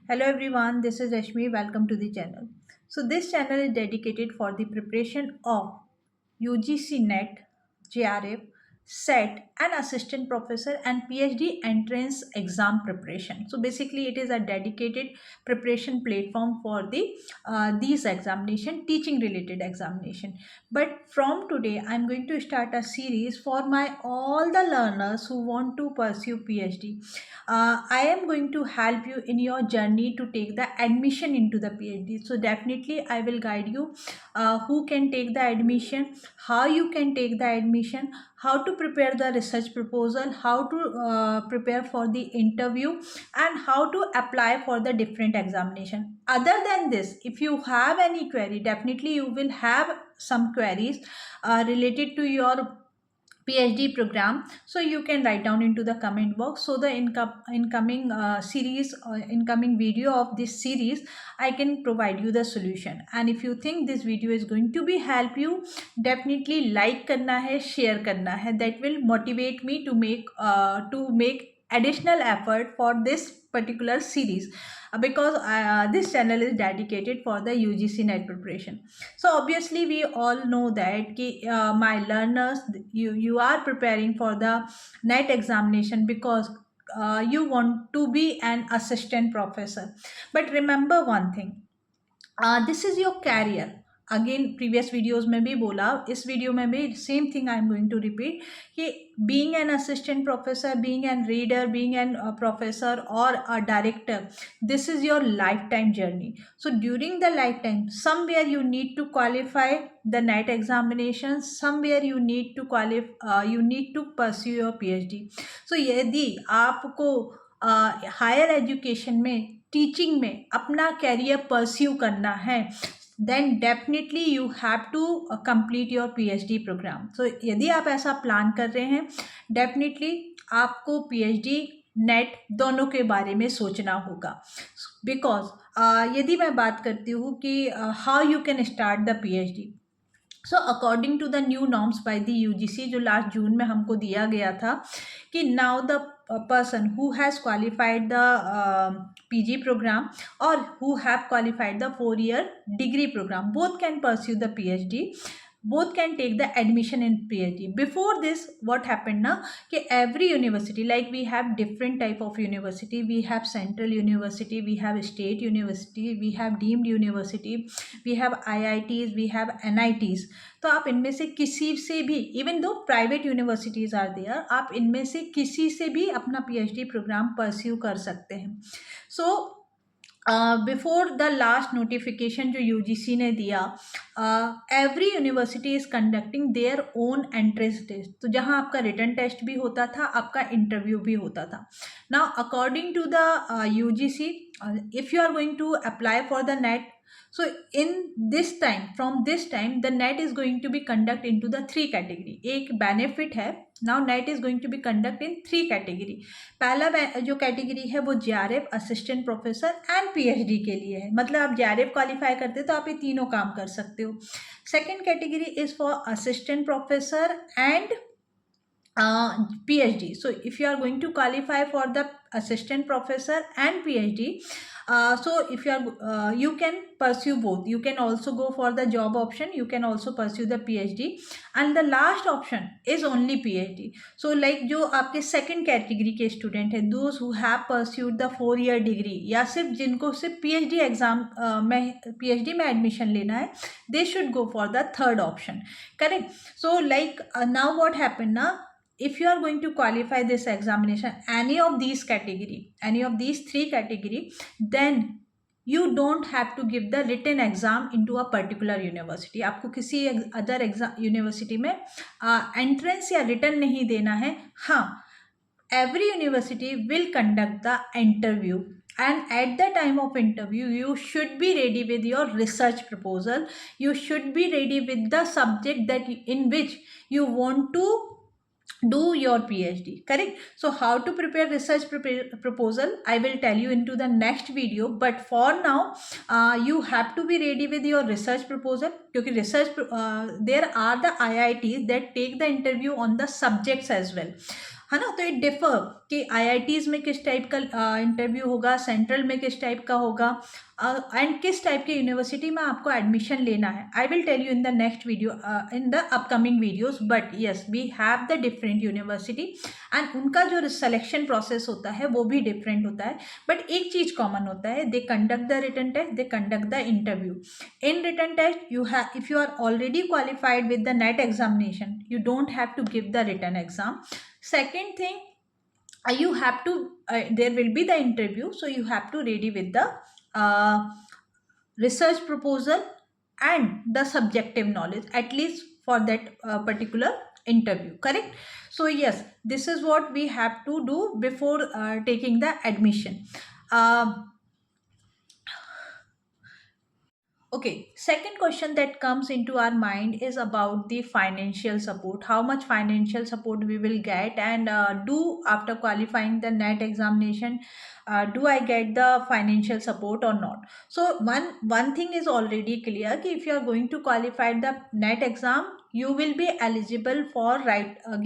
Hello everyone, this is Rashmi. Welcome to the channel. So this channel is dedicated for the preparation of UGC NET, JRF, SET, and assistant professor and PhD entrance exam preparation. So basically, it is a dedicated preparation platform for the these examination, teaching related examination. But from today, I'm going to start a series for my all the learners who want to pursue PhD. I am going to help you in your journey to take the admission into the PhD. So definitely I will guide you who can take the admission, how you can take the admission, how to prepare the research proposal, how to prepare for the interview, and how to apply for the different examination. Other than this, if you have any query, definitely you will have some queries related to your PhD program, so you can write down into the comment box. So the incoming series or incoming video of this series, I can provide you the solution. And if you think this video is going to be help you, definitely like करना है, share करना है. That will motivate me to make additional effort for this particular series because this channel is dedicated for the UGC NET preparation. So obviously we all know that my learners, you are preparing for the NET examination because you want to be an assistant professor. But remember one thing, this is your career. Again previous videos में भी बोला, इस video में भी same thing I am going to repeat कि being an assistant professor, being an reader, being an professor और a director, this is your lifetime journey. So during the lifetime, somewhere you need to qualify the NET examinations, somewhere you need to you need to pursue your PhD. So यदि आपको higher education में, teaching में अपना career pursue करना है, then definitely you have to complete your PhD programme. So यदि आप ऐसा प्लान कर रहे हैं, डेफिनेटली आपको PhD नेट दोनों के बारे में सोचना होगा. बिकॉज यदि मैं बात करती हूँ कि how you can start the PhD. So according to the new norms by the UGC जो लास्ट जून में हमको दिया गया था कि now the person who has qualified the PG program or who have qualified the 4-year degree program, both can pursue the PhD, both can take the admission in PhD. Before this, what happened na कि every university, like we have different type of university, we have central university, we have state university, we have deemed university, we have IITs, we have NITs. तो आप इनमें से किसी से भी, even though private universities are there, आप इनमें से किसी से भी अपना PhD प्रोग्राम परस्यू कर सकते हैं. So before the last notification जो UGC ने दिया, every university is conducting their own entrance test. तो जहाँ आपका रिटन टेस्ट भी होता था, आपका इंटरव्यू भी होता था. Now according to the UGC, if you are going to apply for the NET, so in this time, from this time, the NET is going to be conduct into the 3 category. एक benefit है, now NET is going to be conduct in 3 category. पहला जो category है वो JRF, assistant professor and PhD के लिए है. मतलब आप JRF क्वालिफाई करते हो तो आप ये तीनों काम कर सकते हो. Second category is for assistant professor and PhD. So if you are going to qualify for the assistant professor and PhD, so if you can pursue both. You can also go for the job option, you can also pursue the PhD, and the last option is only PhD. So like जो आपके second category के student हैं, those who have pursued the 4-year degree, या सिर्फ जिनको सिर्फ PhD exam में PhD में admission लेना है, they should go for the third option. Correct? So like now what happened na, if you are going to qualify this examination, any of these 3 category, then you don't have to give the written exam into a particular university. आपको किसी other exam university में entrance या return नहीं देना है. हाँ, every university will conduct the interview, and at the time of interview you should be ready with your research proposal. You should be ready with the subject that in which you want to do your PhD. Correct? So how to prepare research proposal, I will tell you into the next video, but for now you have to be ready with your research proposal, because research there are the IITs that take the interview on the subjects as well. है ना। तो it differ कि IITs में किस type का interview होगा, central में किस टाइप का होगा, एंड किस टाइप की यूनिवर्सिटी में आपको एडमिशन लेना है। I will tell you in the next video, in the upcoming videos. But yes, we have the different university and उनका जो सिलेक्शन प्रोसेस होता है वो भी डिफरेंट होता है। बट एक चीज़ कॉमन होता है, they conduct the written test, they conduct the interview. In written test, if you are already qualified with the NET examination, you don't have to give the written exam. Second thing, you have to there will be the interview, so you have to ready with the uh, research proposal and the subjective knowledge, at least for that particular interview, correct? So yes, this is what we have to do before taking the admission. Okay, second question that comes into our mind is about the financial support. How much financial support we will get, and do after qualifying the NET examination, do I get the financial support or not? So one thing is already clear कि if you are going to qualify the NET exam, you will be eligible for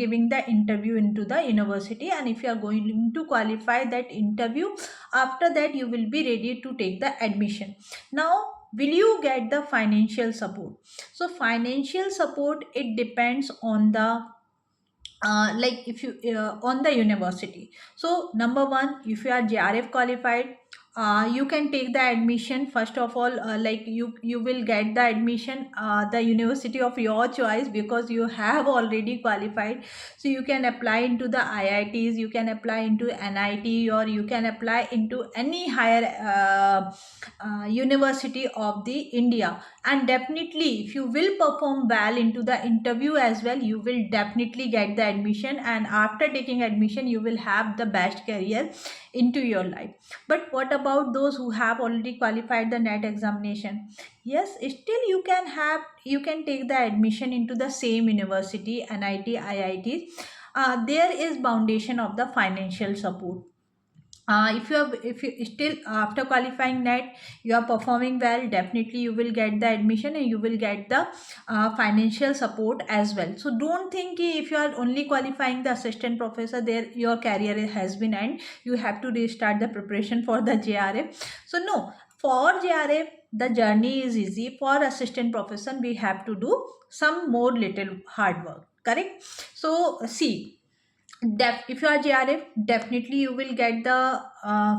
giving the interview into the university, and if you are going to qualify that interview, after that you will be ready to take the admission. Now, will you get the financial support? So financial support, it depends on the like if you on the university. So number one, if you are JRF qualified, you can take the admission. First of all, like you will get the admission, the university of your choice, because you have already qualified. So you can apply into the IITs, you can apply into NIT, or you can apply into any higher university of the India. And definitely, if you will perform well into the interview as well, you will definitely get the admission, and after taking admission you will have the best career into your life. But what about those who have already qualified the NET examination? Yes, still you can take the admission into the same university, NIT, IIT. There is foundation of the financial support. If you still after qualifying NET, you are performing well, definitely you will get the admission and you will get the financial support as well. So don't think कि if you are only qualifying the assistant professor, there your career has been end, you have to restart the preparation for the JRF. So no, for JRF the journey is easy. For assistant professor we have to do some more little hard work, correct? So see, if you are JRF, definitely you will get the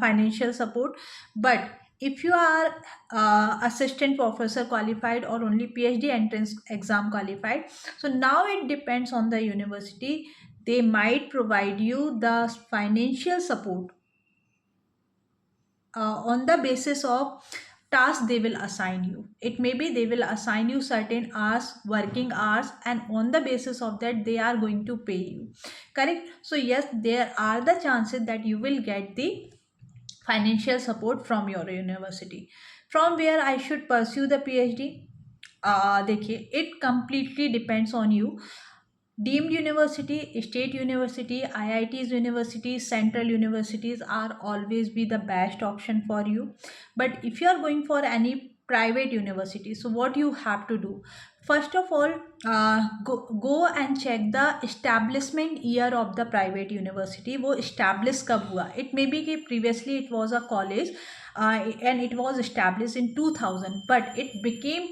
financial support. But if you are assistant professor qualified or only PhD entrance exam qualified, so now it depends on the university. They might provide you the financial support on the basis of task they will assign you. It may be they will assign you certain hours, working hours, and on the basis of that they are going to pay you, correct? So yes, there are the chances that you will get the financial support from your university. From where I should pursue the PhD, देखिए, it completely depends on you. Deemed university, state university, IITs universities, central universities are always be the best option for you. But if you are going for any private university, so what you have to do? First of all, go and check the establishment year of the private university. वो establish कब हुआ? It may be कि previously it was a college, and it was established in 2000, but it became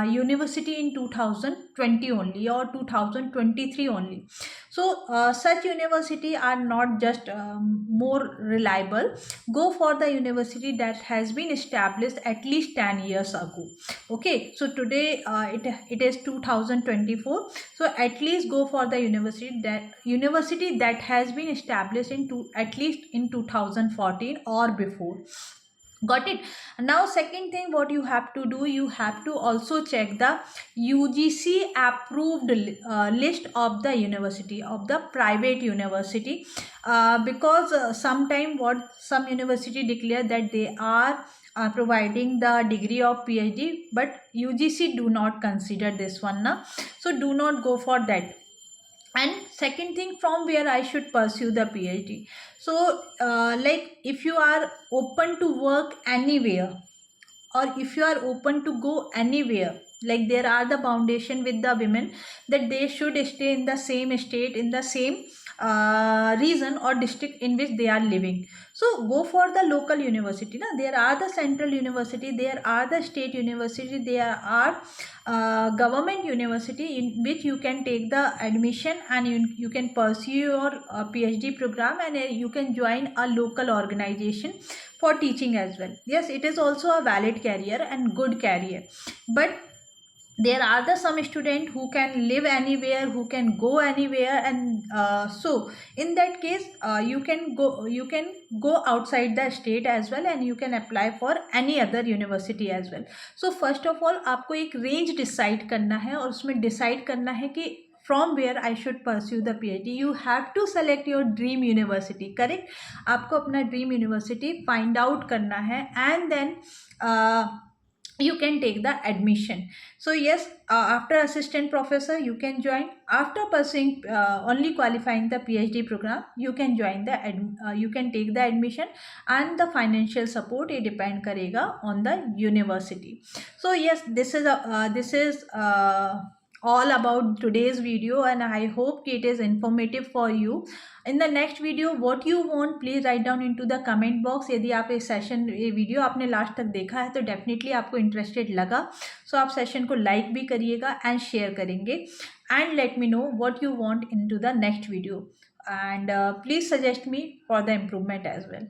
university in 2020 only, or 2023 only. So such university are not just more reliable. Go for the university that has been established at least 10 years ago. Okay, so today it is 2024, so at least go for the university that has been established at least in 2014 or before. Got it? Now second thing what you have to do, you have to also check the UGC approved list of the university, of the private university, because sometime what some university declare that they are providing the degree of PhD, but UGC do not consider this one na. So do not go for that. And second thing, from where I should pursue the PhD. So like if you are open to work anywhere, or if you are open to go anywhere, like there are the foundation with the women that they should stay in the same state, in the same region or district in which they are living. So go for the local university. Na, there are the central university, there are the state university, there are government university in which you can take the admission, and you can pursue your PhD program, and you can join a local organization for teaching as well. Yes, it is also a valid career and good career, but there are the some student who can live anywhere, who can go anywhere, and so in that case you can go outside the state as well, and you can apply for any other university as well. So first of all आपको एक range decide करना है, और उसमें decide करना है कि from where I should pursue the PhD. You have to select your dream university, correct? आपको अपना dream university find out करना है, and then you can take the admission. So yes, after assistant professor you can join. After pursuing only qualifying the PhD program, you can join the you can take the admission, and the financial support it depend karega on the university. So yes, this is all about today's video, and I hope it is informative for you. In the next video, what you want, please write down into the comment box. यदि आप इस session, ये video आपने last तक देखा है तो definitely आपको इंटरेस्टेड लगा, सो आप सेशन को लाइक भी करिएगा एंड शेयर करेंगे, and let me know what you want into the next video, and please suggest me for the improvement as well.